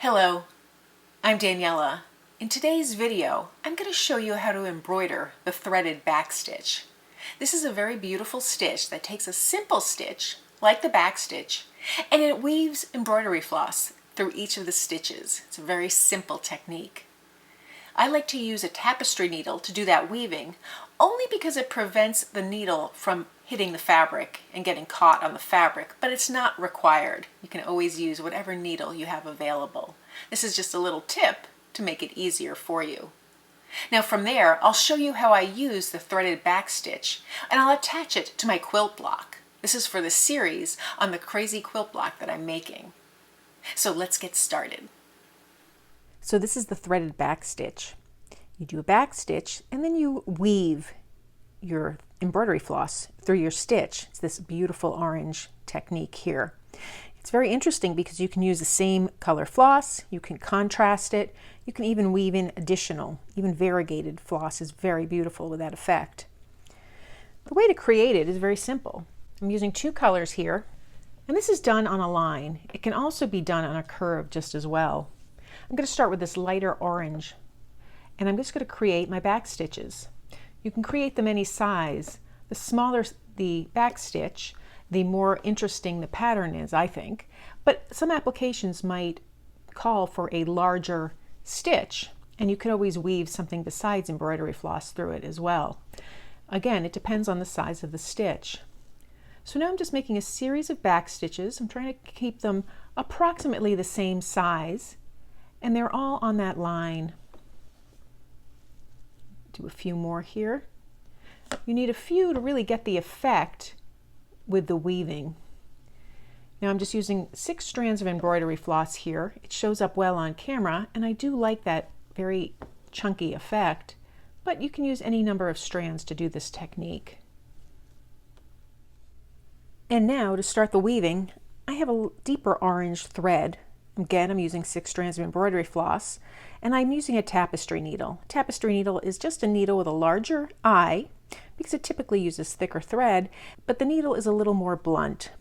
Hello, I'm Daniela. In today's video, I'm going to show you how to embroider the threaded backstitch. This is a very beautiful stitch that takes a simple stitch, like the backstitch, and it weaves embroidery floss through each of the stitches. It's a very simple technique. I like to use a tapestry needle to do that weaving, only because it prevents the needle from hitting the fabric and getting caught on the fabric, but it's not required. You can always use whatever needle you have available. This is just a little tip to make it easier for you. Now from there, I'll show you how I use the threaded backstitch, and I'll attach it to my quilt block. This is for the series on the crazy quilt block that I'm making. So let's get started. So this is the threaded backstitch. You do a backstitch and then you weave your embroidery floss through your stitch. It's this beautiful orange technique here. It's very interesting because you can use the same color floss, you can contrast it, you can even weave in additional, even variegated floss is very beautiful with that effect. The way to create it is very simple. I'm using two colors here, and this is done on a line. It can also be done on a curve just as well. I'm going to start with this lighter orange, and I'm just going to create my back stitches. You can create them any size. The smaller the back stitch, the more interesting the pattern is, I think. But some applications might call for a larger stitch, and you could always weave something besides embroidery floss through it as well. Again, it depends on the size of the stitch. So now I'm just making a series of back stitches. I'm trying to keep them approximately the same size, and they're all on that line. Do a few more here. You need a few to really get the effect with the weaving. Now I'm just using 6 strands of embroidery floss here. It shows up well on camera, and I do like that very chunky effect, but you can use any number of strands to do this technique. And now to start the weaving, I have a deeper orange thread. Again, I'm using 6 strands of embroidery floss, and I'm using a tapestry needle. A tapestry needle is just a needle with a larger eye because it typically uses thicker thread, but the needle is a little more blunt.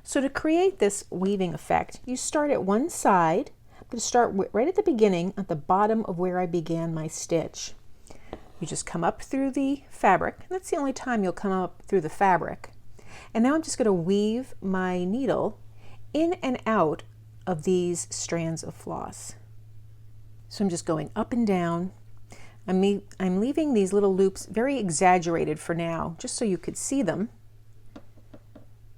So to create this weaving effect, you start at one side. I'm going to start right at the beginning, at the bottom of where I began my stitch. You just come up through the fabric, and that's the only time you'll come up through the fabric. And now I'm just going to weave my needle in and out of these strands of floss. So I'm just going up and down. I'm leaving these little loops very exaggerated for now, just so you could see them.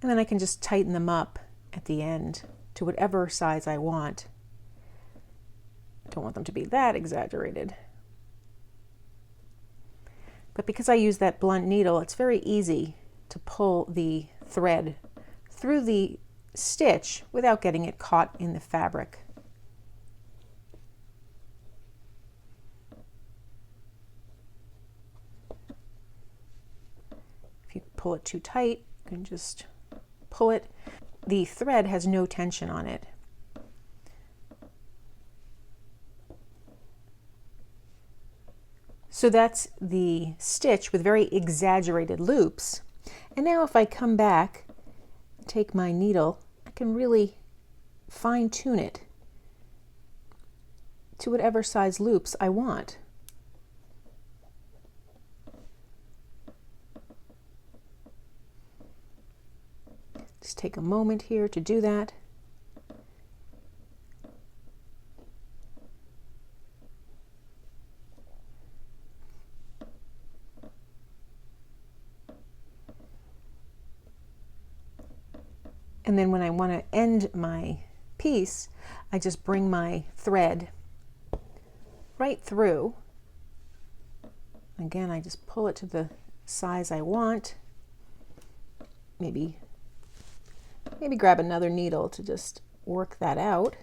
And then I can just tighten them up at the end to whatever size I want. Don't want them to be that exaggerated. But because I use that blunt needle, it's very easy to pull the thread through the stitch without getting it caught in the fabric. If you pull it too tight, you can just pull it. The thread has no tension on it. So that's the stitch with very exaggerated loops. And now if I come back, take my needle, I can really fine tune it to whatever size loops I want. Just take a moment here to do that. And then when I want to end my piece, I just bring my thread right through. Again, I just pull it to the size I want. Maybe grab another needle to just work that out.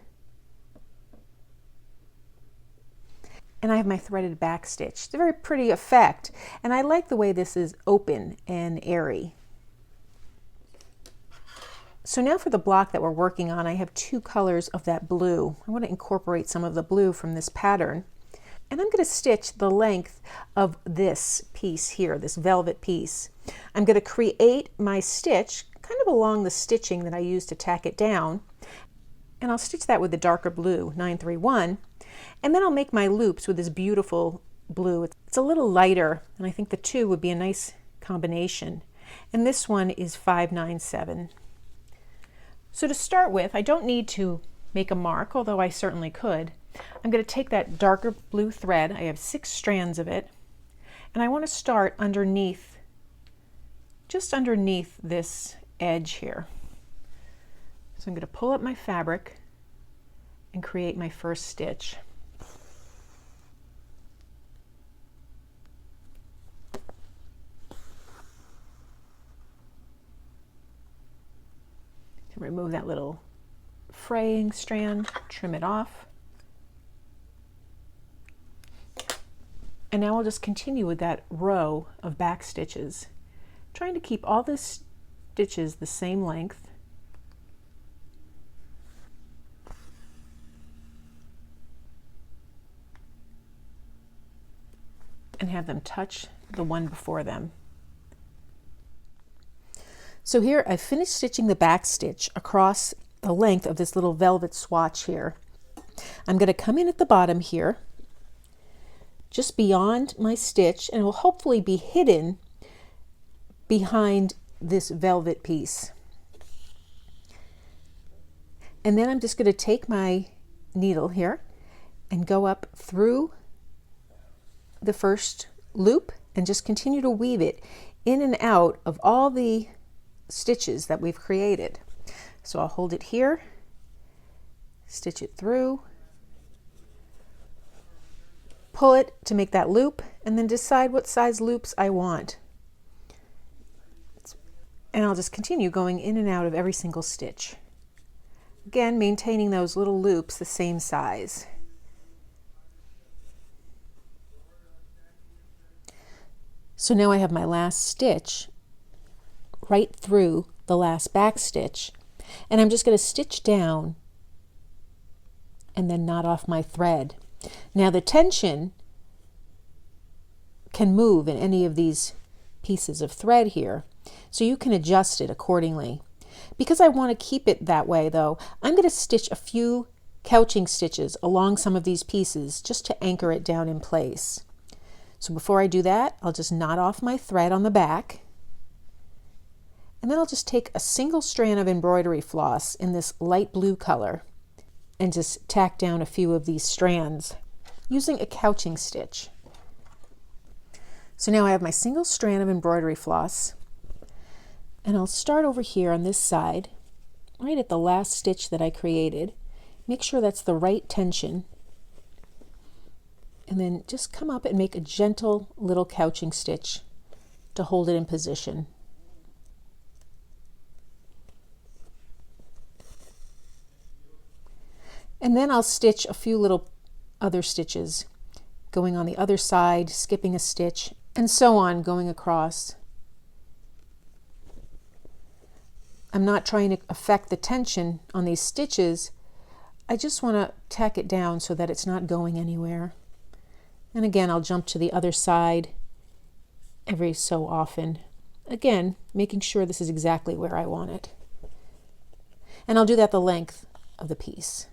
And I have my threaded back stitch. It's a very pretty effect, and I like the way this is open and airy. So now for the block that we're working on, I have 2 colors of that blue. I want to incorporate some of the blue from this pattern. And I'm going to stitch the length of this piece here, this velvet piece. I'm going to create my stitch kind of along the stitching that I used to tack it down. and I'll stitch that with the darker blue 931, and then I'll make my loops with this beautiful blue. It's a little lighter, and I think the two would be a nice combination. And this one is 597. So to start with, I don't need to make a mark, although I certainly could. I'm going to take that darker blue thread. I have 6 strands of it, and I want to start underneath, just underneath this edge here. So I'm going to pull up my fabric and create my first stitch. Remove that little fraying strand, trim it off. And now I'll just continue with that row of back stitches, trying to keep all the stitches the same length. And have them touch the one before them. So here I've finished stitching the back stitch across the length of this little velvet swatch here. I'm going to come in at the bottom here, just beyond my stitch, and it will hopefully be hidden behind this velvet piece. And then I'm just going to take my needle here and go up through the first loop and just continue to weave it in and out of all the stitches that we've created. So I'll hold it here, stitch it through, pull it to make that loop, and then decide what size loops I want. And I'll just continue going in and out of every single stitch. Again, maintaining those little loops the same size. So now I have my last stitch right through the last back stitch, and I'm just going to stitch down and then knot off my thread. Now the tension can move in any of these pieces of thread here, so you can adjust it accordingly. Because I want to keep it that way though, I'm going to stitch a few couching stitches along some of these pieces just to anchor it down in place. So before I do that, I'll just knot off my thread on the back. And then I'll just take a single strand of embroidery floss in this light blue color and just tack down a few of these strands using a couching stitch. So now I have my single strand of embroidery floss, and I'll start over here on this side, right at the last stitch that I created. Make sure that's the right tension, and then just come up and make a gentle little couching stitch to hold it in position. And then I'll stitch a few little other stitches, going on the other side, skipping a stitch, and so on, going across. I'm not trying to affect the tension on these stitches. I just want to tack it down so that it's not going anywhere. And again, I'll jump to the other side every so often. Again, making sure this is exactly where I want it. And I'll do that the length of the piece.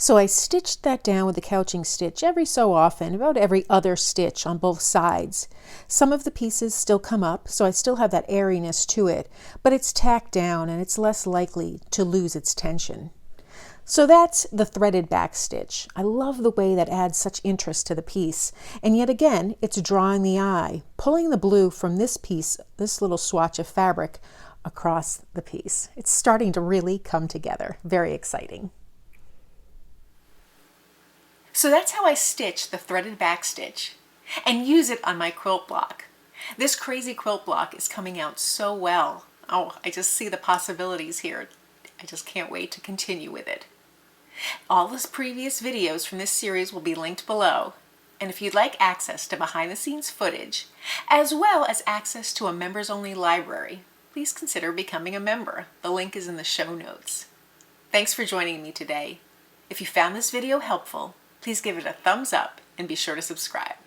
So I stitched that down with the couching stitch every so often, about every other stitch on both sides. Some of the pieces still come up, so I still have that airiness to it, but it's tacked down and it's less likely to lose its tension. So that's the threaded back stitch. I love the way that adds such interest to the piece. And yet again, it's drawing the eye, pulling the blue from this piece, this little swatch of fabric, across the piece. It's starting to really come together. Very exciting. So that's how I stitch the threaded back stitch and use it on my quilt block. This crazy quilt block is coming out so well. Oh, I just see the possibilities here. I just can't wait to continue with it. All the previous videos from this series will be linked below. And if you'd like access to behind the scenes footage, as well as access to a members only library, please consider becoming a member. The link is in the show notes. Thanks for joining me today. If you found this video helpful, please give it a thumbs up and be sure to subscribe.